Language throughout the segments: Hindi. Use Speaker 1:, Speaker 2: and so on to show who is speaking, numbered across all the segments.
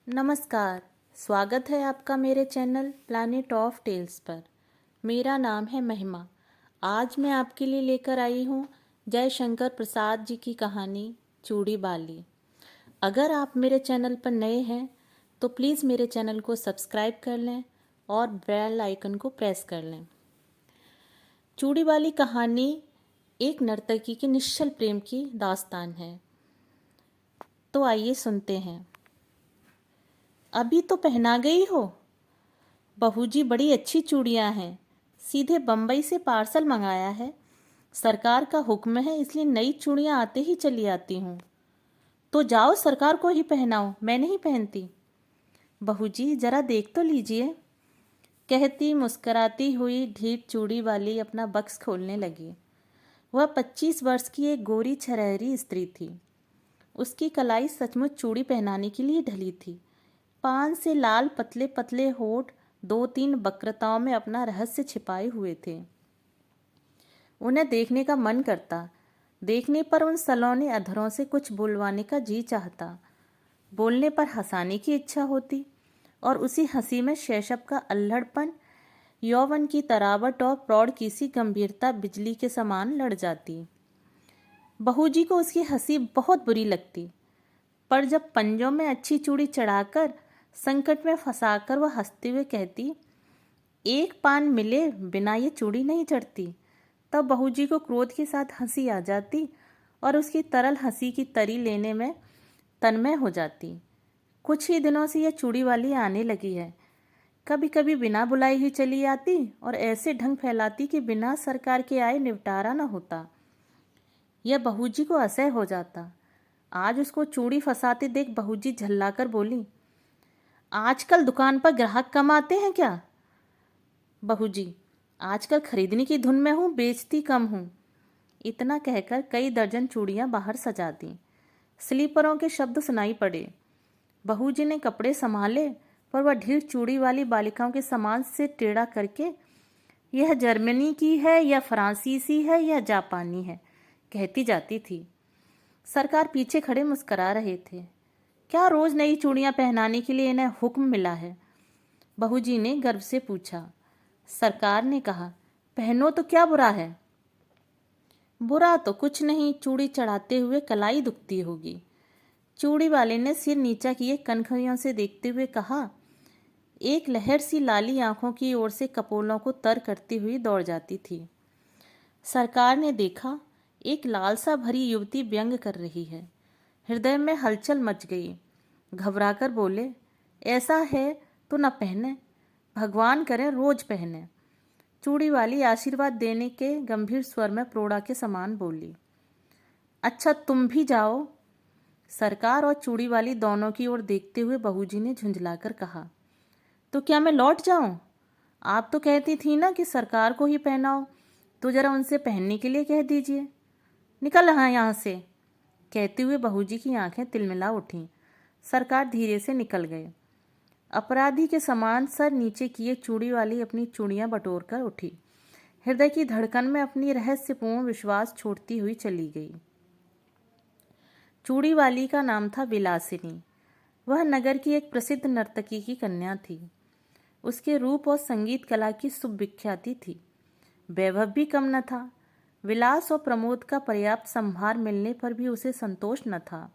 Speaker 1: नमस्कार। स्वागत है आपका मेरे चैनल प्लैनेट ऑफ टेल्स पर। मेरा नाम है महिमा। आज मैं आपके लिए लेकर आई हूँ जय शंकर प्रसाद जी की कहानी चूड़ी बाली। अगर आप मेरे चैनल पर नए हैं तो प्लीज़ मेरे चैनल को सब्सक्राइब कर लें और बेल आइकन को प्रेस कर लें। चूड़ी बाली कहानी एक नर्तकी के निश्चल प्रेम की दास्तान है। तो आइए सुनते हैं। अभी तो पहना गई हो? बहू जी बड़ी अच्छी चूड़ियाँ हैं, सीधे बम्बई से पार्सल मंगाया है। सरकार का हुक्म है इसलिए नई चूड़ियाँ आते ही चली आती हूँ। तो जाओ सरकार को ही पहनाओ, मैं नहीं पहनती। बहू जी जरा देख तो लीजिए, कहती मुस्कराती हुई ढीठ चूड़ी वाली अपना बक्स खोलने लगी। वह 25 वर्ष की एक गोरी छरहरी स्त्री थी। उसकी कलाई सचमुच चूड़ी पहनाने के लिए ढली थी। पान से लाल पतले पतले होठ 2-3 वक्रताओं में अपना रहस्य छिपाए हुए थे। उन्हें देखने का मन करता, देखने पर उन सलोने अधरों से कुछ बुलवाने का जी चाहता, बोलने पर हंसाने की इच्छा होती और उसी हंसी में शैशव का अल्हड़पन, यौवन की तरावट और प्रौढ़ की सी गंभीरता बिजली के समान लड़ जाती। बहू जी को उसकी हंसी बहुत बुरी लगती, पर जब पंजों में अच्छी चूड़ी चढ़ाकर संकट में फंसाकर वह हंसते हुए कहती, एक पान मिले बिना ये चूड़ी नहीं चढ़ती, तब बहू जी को क्रोध के साथ हंसी आ जाती और उसकी तरल हंसी की तरी लेने में तन्मय हो जाती। कुछ ही दिनों से यह चूड़ी वाली आने लगी है। कभी कभी बिना बुलाए ही चली आती और ऐसे ढंग फैलाती कि बिना सरकार के आए निपटारा न होता। यह बहू जी को असह्य हो जाता। आज उसको चूड़ी फंसाते देख बहू जी झल्लाकर बोली, आजकल दुकान पर ग्राहक कम आते हैं क्या? बहू जी, आजकल खरीदने की धुन में हूँ, बेचती कम हूँ। इतना कहकर कई दर्जन चूड़ियाँ बाहर सजा दी। स्लीपरों के शब्द सुनाई पड़े। बहू जी ने कपड़े संभाले, पर वह ढीठ चूड़ी वाली बालिकाओं के समान से टेढ़ा करके, यह जर्मनी की है या फ्रांसीसी है या जापानी है, कहती जाती थी। सरकार पीछे खड़े मुस्करा रहे थे। क्या रोज नई चूड़ियां पहनाने के लिए इन्हें हुक्म मिला है? बहू जी ने गर्व से पूछा। सरकार ने कहा, पहनो तो क्या बुरा है? बुरा तो कुछ नहीं, चूड़ी चढ़ाते हुए कलाई दुखती होगी। चूड़ी वाले ने सिर नीचा किए कनखियों से देखते हुए कहा। एक लहर सी लाली आंखों की ओर से कपोलों को तर करती हुई दौड़ जाती थी। सरकार ने देखा, एक लालसा भरी युवती व्यंग कर रही है। हृदय में हलचल मच गई। घबराकर बोले, ऐसा है तो न पहने, भगवान करे रोज पहने। चूड़ी वाली आशीर्वाद देने के गंभीर स्वर में प्रोड़ा के समान बोली। अच्छा तुम भी जाओ। सरकार और चूड़ी वाली दोनों की ओर देखते हुए बहू जी ने झुंझलाकर कहा, तो क्या मैं लौट जाऊं? आप तो कहती थी ना कि सरकार को ही पहनाओ, तो जरा उनसे पहनने के लिए कह दीजिए। निकल यहाँ से। कहते हुए बहू जी की आंखें तिलमिला उठीं। सरकार धीरे से निकल गए। अपराधी के समान सर नीचे किए चूड़ी वाली अपनी चूड़ियां बटोर कर उठी। हृदय की धड़कन में अपनी रहस्यपूर्ण विश्वास छोड़ती हुई चली गई। चूड़ी वाली का नाम था विलासिनी। वह नगर की एक प्रसिद्ध नर्तकी की कन्या थी। उसके रूप और संगीत कला की सुविख्याति थी। वैभव भी कम न था। विलास और प्रमोद का पर्याप्त संभार मिलने पर भी उसे संतोष न था।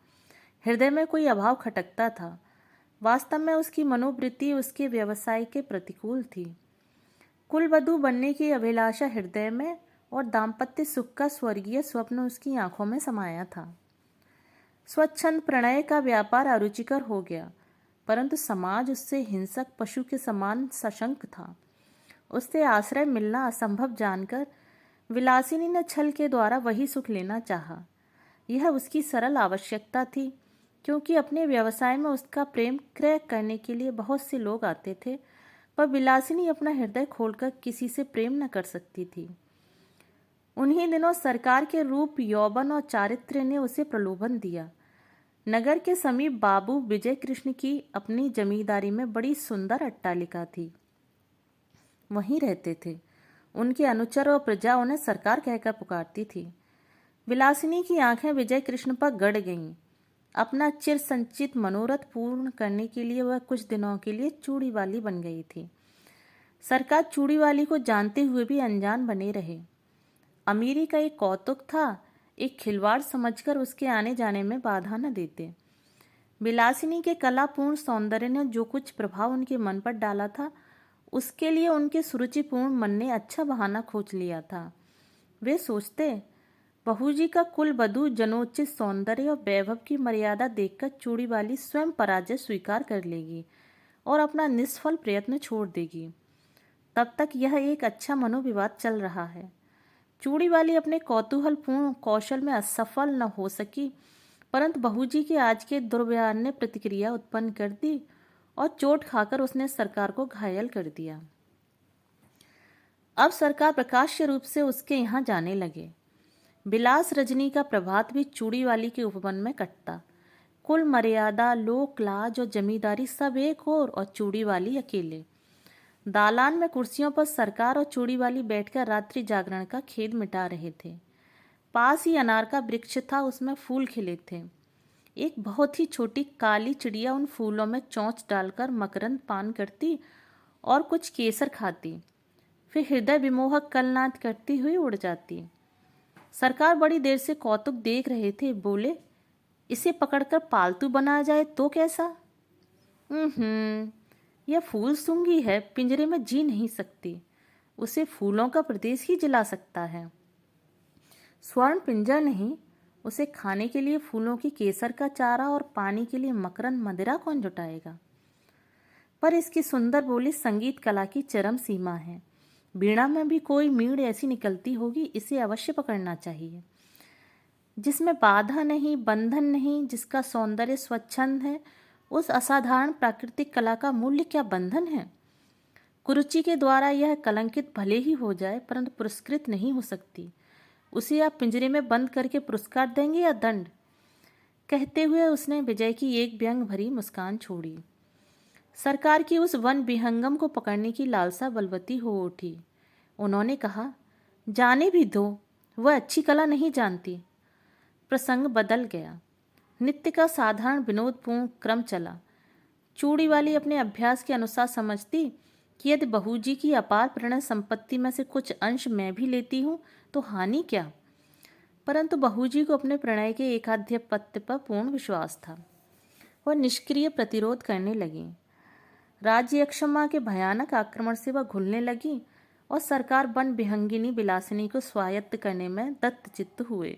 Speaker 1: हृदय में कोई अभाव खटकता था। वास्तव में उसकी मनोवृत्ति उसके व्यवसाय के प्रतिकूल थी। कुलवधू बनने की अभिलाषा हृदय में और दाम्पत्य सुख का स्वर्गीय स्वप्न उसकी आंखों में समाया था। स्वच्छंद प्रणय का व्यापार अरुचिकर हो गया, परंतु समाज उससे हिंसक पशु के समान सशंक था। उससे आश्रय मिलना असंभव जानकर विलासिनी ने छल के द्वारा वही सुख लेना चाहा। यह उसकी सरल आवश्यकता थी, क्योंकि अपने व्यवसाय में उसका प्रेम क्रय करने के लिए बहुत से लोग आते थे, पर विलासिनी अपना हृदय खोलकर किसी से प्रेम न कर सकती थी। उन्हीं दिनों सरकार के रूप, यौवन और चारित्र्य ने उसे प्रलोभन दिया। नगर के समीप बाबू विजय कृष्ण की अपनी जमींदारी में बड़ी सुंदर अट्टालिका थी। वहीं रहते थे। उनके अनुचर और प्रजा उन्हें सरकार कहकर पुकारती थी। विलासिनी की आंखें विजय कृष्ण पर गड़ गईं। अपना चिर संचित मनोरथ पूर्ण करने के लिए वह कुछ दिनों के लिए चूड़ी वाली बन गई थी। सरकार चूड़ी वाली को जानते हुए भी अनजान बने रहे। अमीरी का एक कौतुक था, एक खिलवाड़ समझकर उसके आने जाने में बाधा न देते। विलासिनी के कलापूर्ण सौंदर्य ने जो कुछ प्रभाव उनके मन पर डाला था, उसके लिए उनके सुरुचिपूर्ण मन ने अच्छा बहाना खोज लिया था। वे सोचते, बहू जी का कुल वधू जनोचित सौंदर्य और वैभव की मर्यादा देखकर चूड़ी वाली स्वयं पराजय स्वीकार कर लेगी और अपना निष्फल प्रयत्न छोड़ देगी। तब तक यह एक अच्छा मनोविवाद चल रहा है। चूड़ी वाली अपने कौतूहलपूर्ण कौशल में असफल न हो सकी, परंतु बहू जी के आज के दुर्व्यवहार ने प्रतिक्रिया उत्पन्न कर दी और चोट खाकर उसने सरकार को घायल कर दिया। अब सरकार प्रकाश्य रूप से उसके यहाँ जाने लगे। बिलास रजनी का प्रभात भी चूड़ी वाली के उपवन में कटता। कुल मर्यादा, लोक लाज और जमींदारी सब एक और चूड़ी वाली अकेले। दालान में कुर्सियों पर सरकार और चूड़ी वाली बैठकर रात्रि जागरण का खेद मिटा रहे थे। पास ही अनार का वृक्ष था, उसमें फूल खिले थे। एक बहुत ही छोटी काली चिड़िया उन फूलों में चोंच डालकर मकरंद पान करती और कुछ केसर खाती, फिर हृदय विमोहक कलनाद करती हुई उड़ जाती। सरकार बड़ी देर से कौतुक देख रहे थे। बोले, इसे पकड़कर पालतू बनाया जाए तो कैसा? यह फूल सूंघी है, पिंजरे में जी नहीं सकती। उसे फूलों का प्रदेश ही जिला सकता है। स्वर्ण पिंजर नहीं, उसे खाने के लिए फूलों की केसर का चारा और पानी के लिए मकरंद मदिरा कौन जुटाएगा? पर इसकी सुंदर बोली संगीत कला की चरम सीमा है। वीणा में भी कोई मीड़ ऐसी निकलती होगी, इसे अवश्य पकड़ना चाहिए। जिसमें बाधा नहीं, बंधन नहीं, जिसका सौंदर्य स्वच्छंद है, उस असाधारण प्राकृतिक कला का मूल्य क्या बंधन है? कुरुचि के द्वारा यह कलंकित भले ही हो जाए, परंतु पुरस्कृत नहीं हो सकती। उसे आप पिंजरे में बंद करके पुरस्कार देंगे या दंड? कहते हुए उसने विजय की एक व्यंग भरी मुस्कान छोड़ी। सरकार की उस वन विहंगम को पकड़ने की लालसा बलवती हो उठी। उन्होंने कहा, जाने भी दो, वह अच्छी कला नहीं जानती। प्रसंग बदल गया। नित्य का साधारण विनोदपूर्ण क्रम चला। चूड़ी वाली अपने अभ्यास के अनुसार समझती कि यदि बहू जी की अपार प्रणय संपत्ति में से कुछ अंश मैं भी लेती हूँ तो हानि क्या? परंतु बहू जी को अपने प्रणय के एकाधिपत्य पर पूर्ण विश्वास था। वह निष्क्रिय प्रतिरोध करने लगी। राज्य अक्षमा के भयानक आक्रमण से वह घुलने लगी और सरकार वन विहंगिनी विलासिनी को स्वायत्त करने में दत्तचित्त हुए।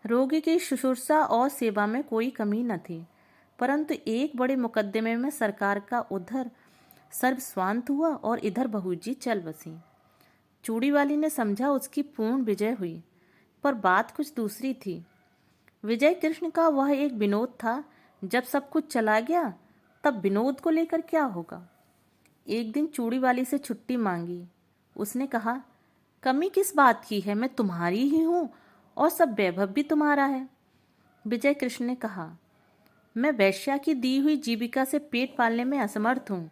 Speaker 1: रोगी की शुश्रूषा और सेवा में कोई कमी न थी, परंतु एक बड़े मुकदमे में सरकार का उधर सर्वस्वांत हुआ और इधर बहू जी चल बसी। चूड़ी वाली ने समझा उसकी पूर्ण विजय हुई, पर बात कुछ दूसरी थी। विजय कृष्ण का वह एक विनोद था, जब सब कुछ चला गया तब विनोद को लेकर क्या होगा? एक दिन चूड़ी वाली से छुट्टी मांगी। उसने कहा, कमी किस बात की है? मैं तुम्हारी ही हूँ और सब वैभव भी तुम्हारा है। विजय कृष्ण ने कहा, मैं वैश्या की दी हुई जीविका से पेट पालने में असमर्थ हूँ।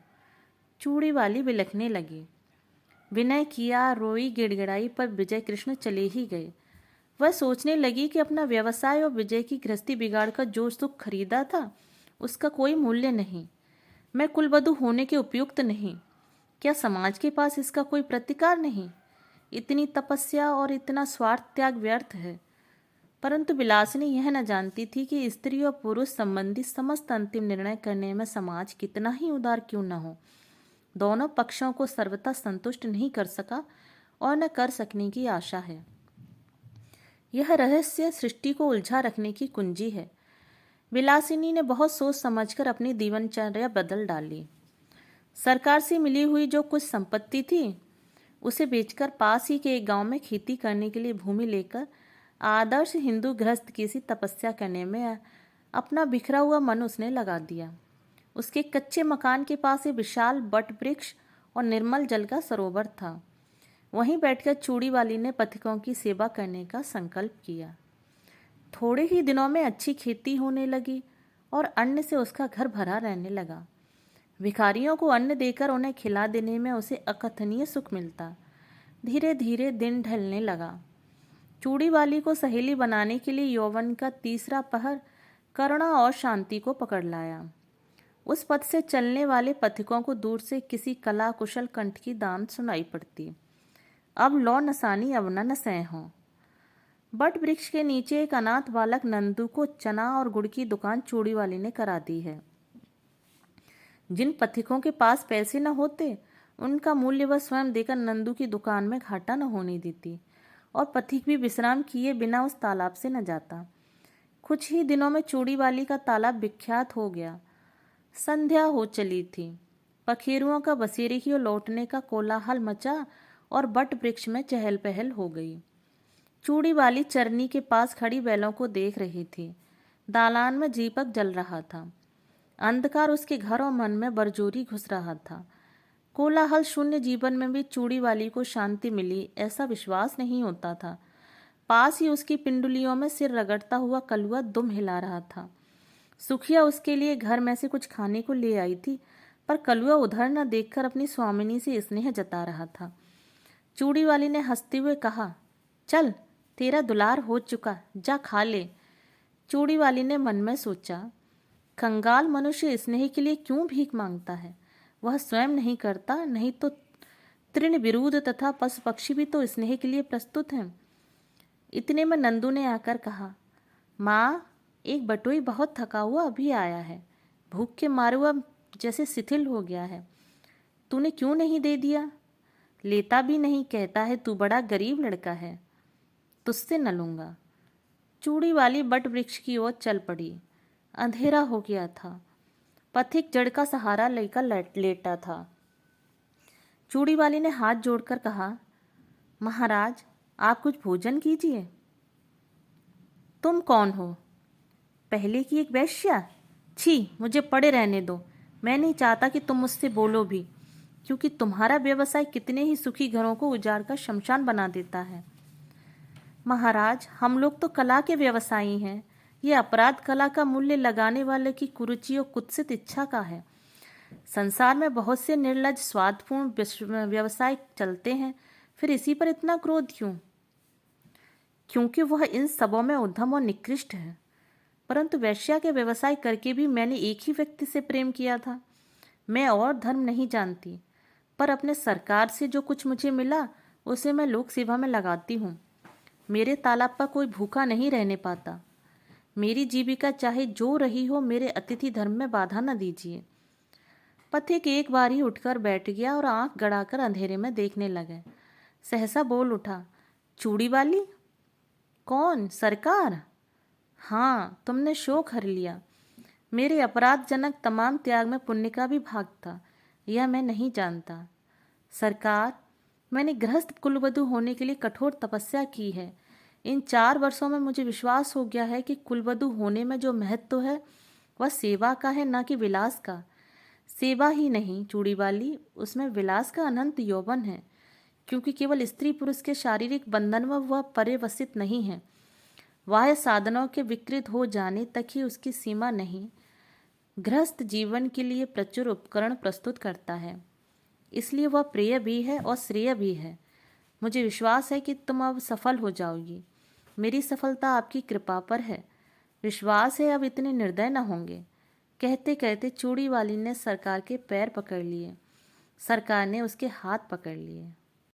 Speaker 1: चूड़ी वाली बिलखने लगी। विनय किया, रोई, गिड़गिड़ाई, पर विजय कृष्ण चले ही गए। वह सोचने लगी कि अपना व्यवसाय और विजय की गृहस्थी बिगाड़ कर जो सुख खरीदा था उसका कोई मूल्य नहीं। मैं कुलवधू होने के उपयुक्त नहीं। क्या समाज के पास इसका कोई प्रतिकार नहीं? इतनी तपस्या और इतना स्वार्थ त्याग व्यर्थ है। परंतु विलासिनी यह न जानती थी कि स्त्री और पुरुष संबंधी समस्त अंतिम निर्णय करने में समाज कितना ही उदार क्यों न हो, दोनों पक्षों को सर्वथा संतुष्ट नहीं कर सका और न कर सकने की आशा है। यह रहस्य सृष्टि को उलझा रखने की कुंजी है। विलासिनी ने बहुत सोच समझकर अपनी जीवनचर्या बदल डाली। सरकार से मिली हुई जो कुछ संपत्ति थी उसे बेचकर पास ही के एक गांव में खेती करने के लिए भूमि लेकर आदर्श हिंदू गृहस्थ की सी तपस्या करने में अपना बिखरा हुआ मन उसने लगा दिया। उसके कच्चे मकान के पास एक विशाल बट वृक्ष और निर्मल जल का सरोवर था। वहीं बैठकर चूड़ी वाली ने पथिकों की सेवा करने का संकल्प किया। थोड़े ही दिनों में अच्छी खेती होने लगी और अन्न से उसका घर भरा रहने लगा। भिखारियों को अन्न देकर उन्हें खिला देने में उसे अकथनीय सुख मिलता। धीरे धीरे दिन ढलने लगा। चूड़ी वाली को सहेली बनाने के लिए यौवन का तीसरा पहर करुणा और शांति को पकड़ लाया। उस पथ से चलने वाले पथिकों को दूर से किसी कला कुशल कंठ की दान सुनाई पड़ती। अब लो नसानी अब न नसें हों। बट वृक्ष के नीचे एक अनाथ बालक नंदू को चना और गुड़ की दुकान चूड़ी वाली ने करा दी है। जिन पथिकों के पास पैसे न होते उनका मूल्य वह स्वयं देकर नंदू की दुकान में घाटा न होने देती और पथिक भी विश्राम किए बिना उस तालाब से न जाता। कुछ ही दिनों में चूड़ी वाली का तालाब विख्यात हो गया। संध्या हो चली थी। पखेरुओं का बसेरे की ओर लौटने का कोलाहल मचा और बट वृक्ष में चहल पहल हो गई। चूड़ी वाली चरनी के पास खड़ी बैलों को देख रही थी। दालान में दीपक जल रहा था। अंधकार उसके घर और मन में बरजोरी घुस रहा था। कोलाहल शून्य जीवन में भी चूड़ी वाली को शांति मिली ऐसा विश्वास नहीं होता था। पास ही उसकी पिंडुलियों में सिर रगड़ता हुआ कलुआ दुम हिला रहा था। सुखिया उसके लिए घर में से कुछ खाने को ले आई थी, पर कलुआ उधर न देखकर अपनी स्वामिनी से स्नेह जता रहा था। चूड़ी वाली ने हंसते हुए कहा, चल तेरा दुलार हो चुका, जा खा ले। चूड़ी वाली ने मन में सोचा, कंगाल मनुष्य स्नेह के लिए क्यों भीख मांगता है? वह स्वयं नहीं करता, नहीं तो तृण विरुद्ध तथा पशु पक्षी भी तो स्नेह के लिए प्रस्तुत हैं। इतने में नंदू ने आकर कहा, माँ, एक बटोई बहुत थका हुआ अभी आया है, भूख के मारे हुआ जैसे शिथिल हो गया है। तूने क्यों नहीं दे दिया? लेता भी नहीं, कहता है तू बड़ा गरीब लड़का है, तुझसे न लूँगा। चूड़ी वाली बट वृक्ष की ओर चल पड़ी। अंधेरा हो गया था। पथिक जड़ का सहारा लेकर लेटा था। चूड़ी वाली ने हाथ जोड़कर कहा, महाराज, आप कुछ भोजन कीजिए। तुम कौन हो? पहले की एक वेश्या? छी, मुझे पड़े रहने दो। मैं नहीं चाहता कि तुम मुझसे बोलो भी, क्योंकि तुम्हारा व्यवसाय कितने ही सुखी घरों को उजाड़ कर शमशान बना देता है। महाराज, हम लोग तो कला के व्यवसायी हैं। ये अपराध कला का मूल्य लगाने वाले की कुरुचि और कुत्सित इच्छा का है। संसार में बहुत से निर्लज स्वार्थपूर्ण व्यवसाय चलते हैं, फिर इसी पर इतना क्रोध क्यों? क्योंकि वह इन सबों में उद्धम और निकृष्ट है। परंतु वैश्या के व्यवसाय करके भी मैंने एक ही व्यक्ति से प्रेम किया था। मैं और धर्म नहीं जानती, पर अपने सरकार से जो कुछ मुझे मिला उसे मैं लोक सेवा में लगाती हूँ। मेरे तालाब पर कोई भूखा नहीं रहने पाता। मेरी जीविका चाहे जो रही हो, मेरे अतिथि धर्म में बाधा न दीजिए। पथिक एक बार ही उठकर बैठ गया और आंख गड़ाकर अंधेरे में देखने लगे। सहसा बोल उठा, चूड़ी वाली? कौन? सरकार? हाँ, तुमने शोक हर लिया। मेरे अपराधजनक तमाम त्याग में पुण्य का भी भाग था, यह मैं नहीं जानता। सरकार, मैंने गृहस्थ कुलवधू होने के लिए कठोर तपस्या की है। इन 4 वर्षों में मुझे विश्वास हो गया है कि कुलवधू होने में जो महत्व है वह सेवा का है, न कि विलास का। सेवा ही नहीं चूड़ी वाली, उसमें विलास का अनंत यौवन है, क्योंकि केवल स्त्री पुरुष के शारीरिक बंधन में वह पर्यवसित नहीं है। बाह्य साधनों के विकृत हो जाने तक ही उसकी सीमा नहीं। गृहस्थ जीवन के लिए प्रचुर उपकरण प्रस्तुत करता है, इसलिए वह प्रिय भी है और श्रेय भी है। मुझे विश्वास है कि तुम अब सफल हो जाओगी। मेरी सफलता आपकी कृपा पर है। विश्वास है अब इतने निर्दय न होंगे। कहते कहते चूड़ी वाली ने सरकार के पैर पकड़ लिए। सरकार ने उसके हाथ पकड़ लिए।